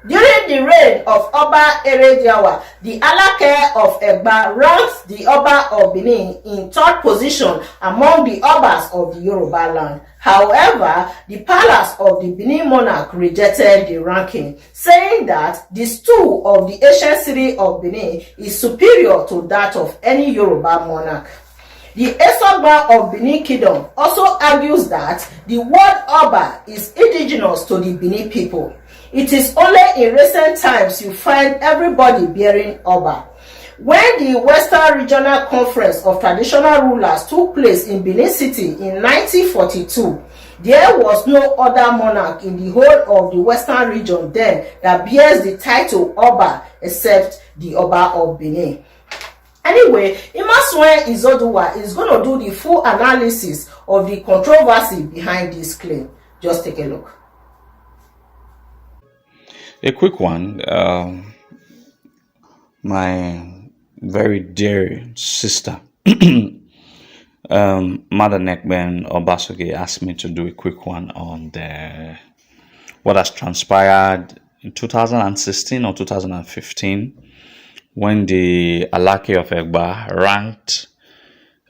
During the reign of Oba Erediawa, the Alake of Egba ranks the Oba of Benin in third position among the Obas of the Yoruba land. However, the palace of the Benin monarch rejected the ranking, saying that the stool of the ancient city of Benin is superior to that of any Yoruba monarch. The Esogba of Benin Kingdom also argues that the word Oba is indigenous to the Benin people. It is only in recent times you find everybody bearing Oba. When the Western Regional Conference of Traditional Rulers took place in Benin City in 1942, there was no other monarch in the whole of the Western region then that bears the title Oba except the Oba of Benin. Anyway, Imasuen Izoduwa is going to do the full analysis of the controversy behind this claim. Just take a look. A quick one. My very dear sister, Mother Nekben Obasoge, asked me to do a quick one on what has transpired in 2016 or 2015 when the Alake of Egba ranked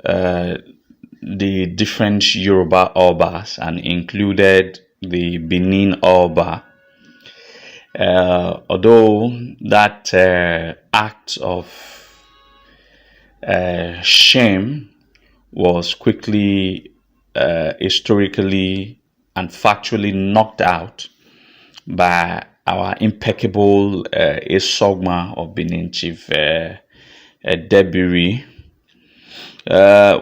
the different Yoruba Obas and included the Benin Oba. Although that act of shame was quickly, historically and factually knocked out by our impeccable Esogma of Benin Chief Debiri. A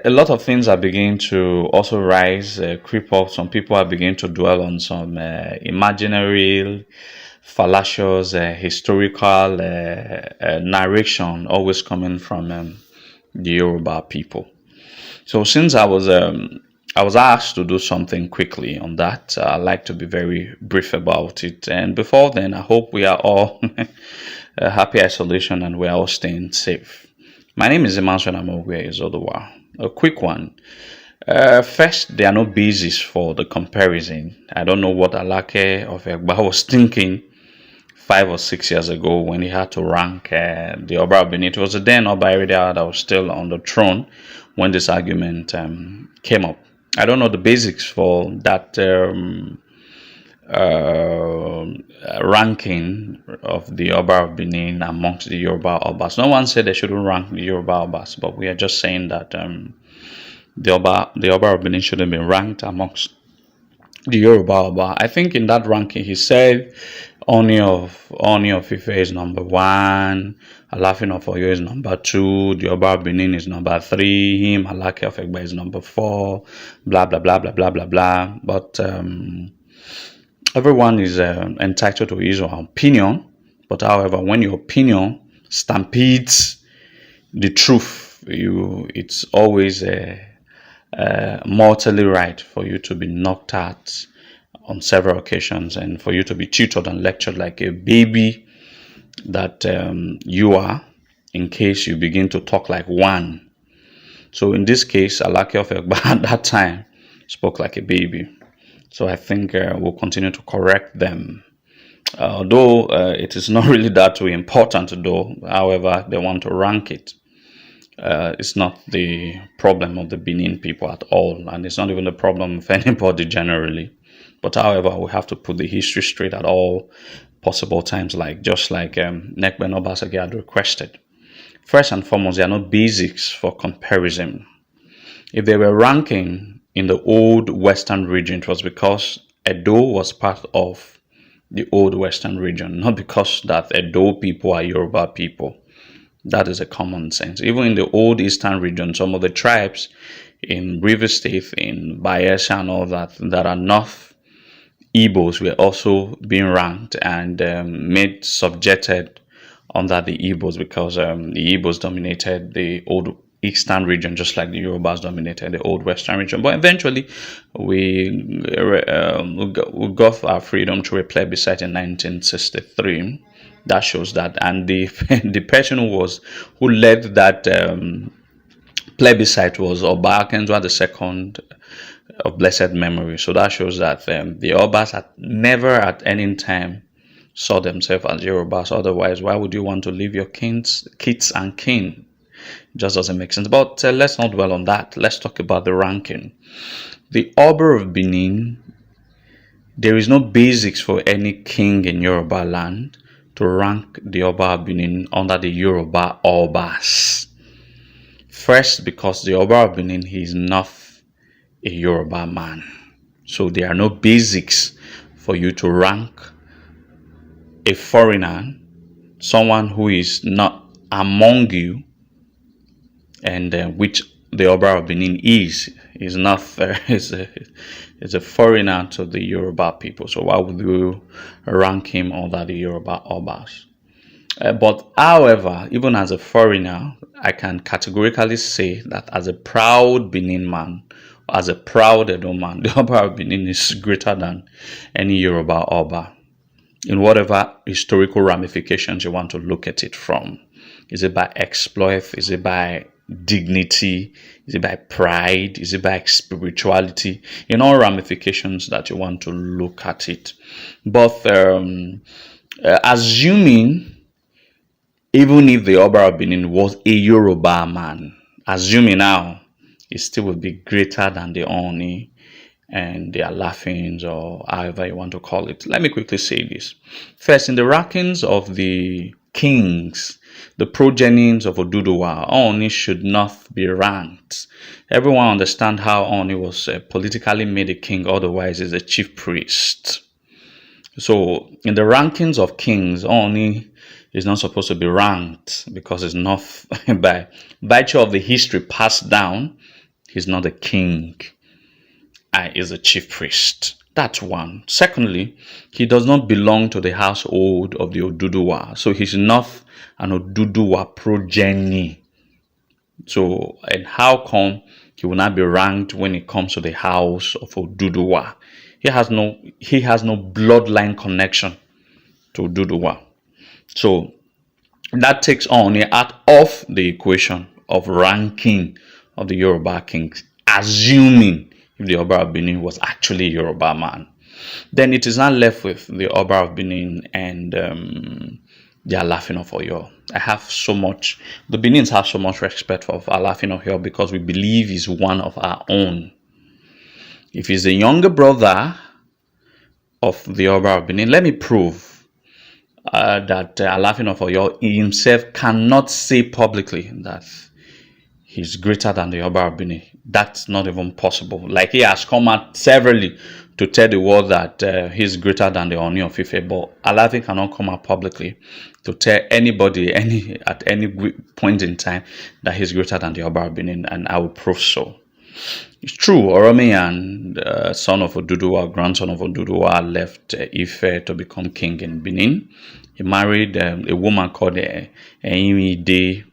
lot of things are beginning to also rise, creep up. Some people are beginning to dwell on some imaginary, fallacious, historical narration, always coming from the Yoruba people. So since I was asked to do something quickly on that, I'd like to be very brief about it. And before then, I hope we are all happy isolation and we are all staying safe. My name is Emmanuel Amogwe Izodowa. A quick one. First, there are no basis for the comparison. I don't know what Alake of Egba was thinking 5 or 6 years ago when he had to rank the Oba of Benin. It was then Oba Erediawa that was still on the throne when this argument came up. I don't know the basics for that ranking of the Oba of Benin amongst the Yoruba Obas. No one said they shouldn't rank the Yoruba Obas, but we are just saying that the Oba of Benin shouldn't be ranked amongst the Yoruba Oba. I think in that ranking he said Oni of Ife is number 1, Alafin of Oyo is number 2, the Oba of Benin is number 3, him Alake of Egba is number 4, blah blah blah blah blah blah blah. But everyone is entitled to his own opinion, but however, when your opinion stampedes the truth, it's always mortally right for you to be knocked out on several occasions and for you to be tutored and lectured like a baby that you are, in case you begin to talk like one. So in this case, Alake of Egba at that time spoke like a baby. So I think we'll continue to correct them. Although it is not really that too important, though, however, they want to rank it. It's not the problem of the Benin people at all, and it's not even the problem of anybody generally. But however, we have to put the history straight at all possible times, just like Nekben Obasoge had requested. First and foremost, there are no basics for comparison. If they were ranking in the old Western region, it was because Edo was part of the old Western region, not because that Edo people are Yoruba people. That is a common sense. Even in the old Eastern region, some of the tribes in River State, in Bayelsa and all that are North Igbos were also being ranked and made subjected under the Igbos because the Igbos dominated the old Eastern region just like the Yorubas dominated the old Western region. But eventually we got our freedom through a plebiscite in 1963. That shows that, and the person who led that plebiscite was Oba Akenzwa II of blessed memory. So that shows that the Obas had never at any time saw themselves as Yorubas. Otherwise, why would you want to leave your kids and kin? Just doesn't make sense. But let's not dwell on that. Let's talk about the ranking. The Oba of Benin, there is no basics for any king in Yoruba land to rank the Oba of Benin under the Yoruba Obas. First, because the Oba of Benin, he is not a Yoruba man. So there are no basics for you to rank a foreigner, someone who is not among you, and which the Oba of Benin is not is a foreigner to the Yoruba people. So why would you rank him under the Yoruba Obas? But however, even as a foreigner, I can categorically say that as a proud Benin man, as a proud Edo man, the Oba of Benin is greater than any Yoruba Oba in whatever historical ramifications you want to look at it from. Is it by exploit? Is it by dignity? Is it by pride? Is it by spirituality? In all ramifications that you want to look at it. But assuming, even if the Oba of Benin was a Yoruba man, assuming now, it still would be greater than the Oni and the Alafins, or however you want to call it. Let me quickly say this. First, in the rankings of the kings, the progenies of Oduduwa, Oni should not be ranked. Everyone understands how Oni was politically made a king, otherwise he's a chief priest. So in the rankings of kings, Oni is not supposed to be ranked because it's not by virtue of the history passed down. He's not a king. Is a chief priest. That's one. Secondly, he does not belong to the household of the Oduduwa. So he's not an Oduduwa progeny. So, and how come he will not be ranked when it comes to the house of Oduduwa? He has no bloodline connection to Oduduwa. So that takes on out of the equation of ranking of the Yoruba kings, assuming if the Oba of Benin was actually a Yoruba man. Then it is not left with the Oba of Benin and the Alafin of Oyo. The Benins have so much respect for Alafin of Oyo because we believe he's one of our own. If he's the younger brother of the Oba of Benin, let me prove that Alafin of Oyo himself cannot say publicly that he's greater than the Oba of Benin. That's not even possible. Like, he has come out severally to tell the world that he's greater than the Oni of Ife, but Alafin cannot come out publicly to tell anybody at any point in time that he's greater than the Oba of Benin, and I will prove so. It's true, Oromiyan, son of Oduduwa, grandson of Oduduwa, left Ife to become king in Benin. He married a woman called Eimide,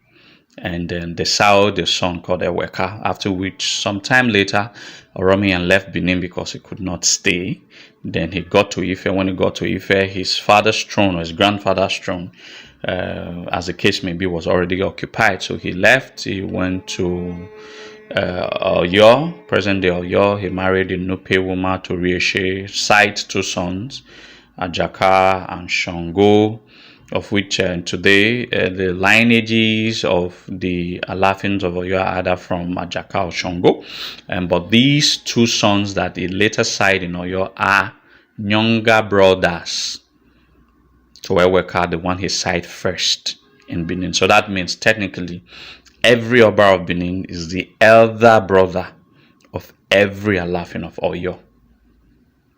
and then they saw the son called Eweka, after which some time later Oromiyan left Benin because he could not stay. Then he got to Ife. When he got to Ife, his father's throne or his grandfather's throne, as the case may be, was already occupied. So he left. He went to Oyo, present-day Oyo. He married a Nupe woman to Rieshe, sight two sons, Ajaka and Shango, of which today the lineages of the Alafins of Oyo are either from Ajaka or Shango. But these two sons that he later sighted in Oyo are younger brothers to Eweka, the one he sighted first in Benin. So that means technically every Oba of Benin is the elder brother of every Alafin of Oyo.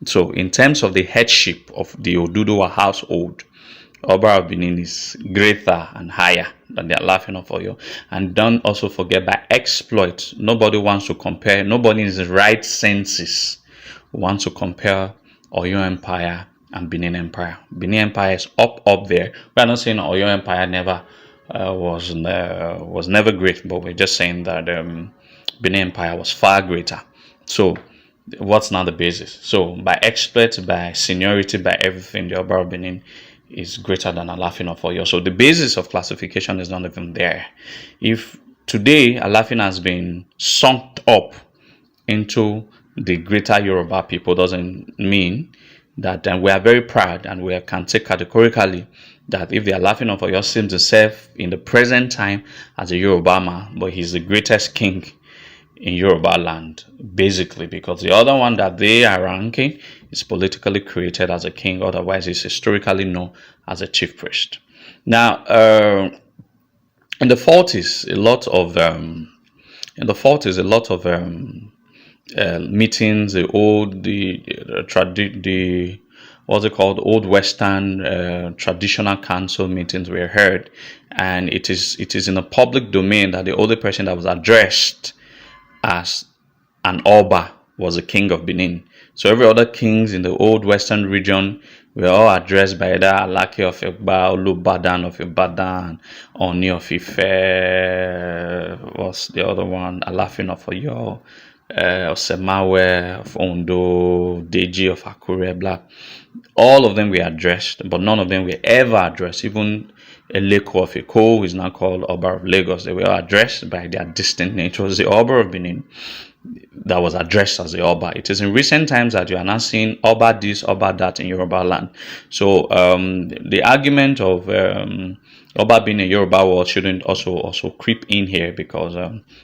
So in terms of the headship of the Oduduwa household, Oba of Benin is greater and higher than the Alafin of Oyo. And don't also forget, by exploit, nobody wants to compare, nobody in his right senses wants to compare Oyo Empire and Benin Empire. Benin Empire is up there. We are not saying Oyo Empire never was never great, but we're just saying that Benin Empire was far greater. So what's now the basis? So by exploit, by seniority, by everything, the Oba of Benin is greater than Alafin of Oyo. So the basis of classification is not even there. If today Alafin has been sunk up into the greater Yoruba people, doesn't mean that we are very proud, and we can take categorically that if they are laughing of Oyo seems himself in the present time as a Yoruba man, but he's the greatest king in Yoruba land, basically, because the other one that they are ranking is politically created as a king, otherwise he's historically known as a chief priest. Now, in the 40s, a lot of meetings, the what's it called, old Western traditional council meetings were held, and it is in a public domain that the only person that was addressed as an Oba was the king of Benin. So every other kings in the old Western region were all addressed by either Alake of Egba, Olubadan of Ibadan, Oni of Ife, what's the other one? Alafin of Oyo, Osemawe of Ondo, Deji of Akure, blah. All of them were addressed, but none of them were ever addressed. Even Alake of Eko, who is now called Oba of Lagos, they were addressed by their distinct name. It was the Oba of Benin that was addressed as the Oba. It is in recent times that you are now seeing Oba this, Oba that in Yoruba land. So the argument of Oba being a Yoruba word shouldn't also creep in here, because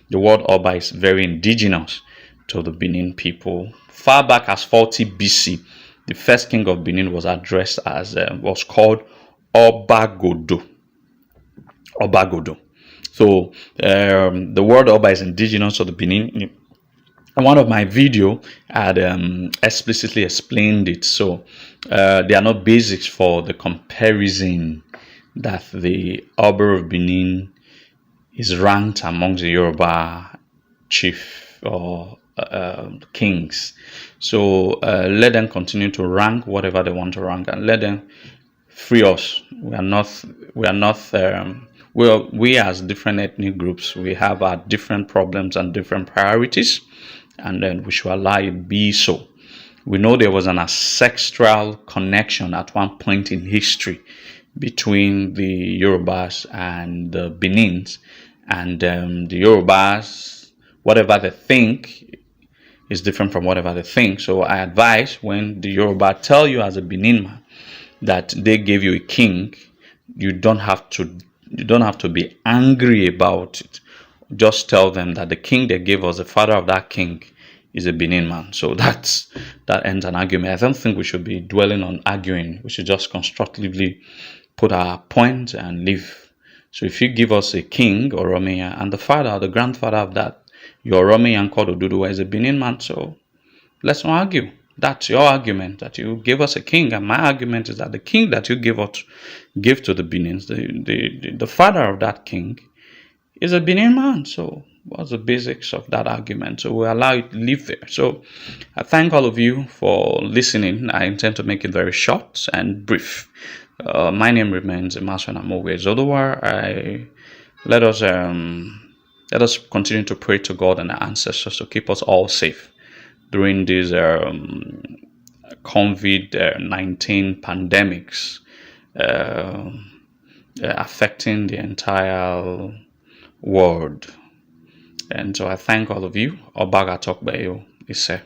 the word Oba is very indigenous to the Benin people. Far back as 40 BC, the first king of Benin was addressed as was called Obagodo. Obagodo. So the word Oba is indigenous to the Benin. And one of my video had explicitly explained it. So they are not basics for the comparison that the Oba of Benin is ranked amongst the Yoruba chief or kings. So let them continue to rank whatever they want to rank, and let them free us. We as different ethnic groups, we have our different problems and different priorities, and then we should allow it be so. We know there was an ancestral connection at one point in history between the Yorubas and the Benins, and the Yorubas, whatever they think is different from whatever they think. So I advise, when the Yoruba tell you as a Benin man that they gave you a king, you don't have to be angry about it. Just tell them that the king they gave us, the father of that king, is a Benin man. So that ends an argument. I don't think we should be dwelling on arguing. We should just constructively put our point and leave. So if you give us a king, Oromia, and the father, the grandfather of that, your Oromiyan called Oduduwa, is a Benin man, so let's not argue. That's your argument, that you give us a king, and my argument is that the king that you give to the Benins, the father of that king, is a Benin man. So what's the basics of that argument? So we allow it to live there. So I thank all of you for listening. I intend to make it very short and brief. My name remains Emerson Amowe Zodowar. Let us continue to pray to God and our ancestors to keep us all safe during these COVID-19 pandemics affecting the entire world. And so I thank all of you. Obaga Tokbayo Ise.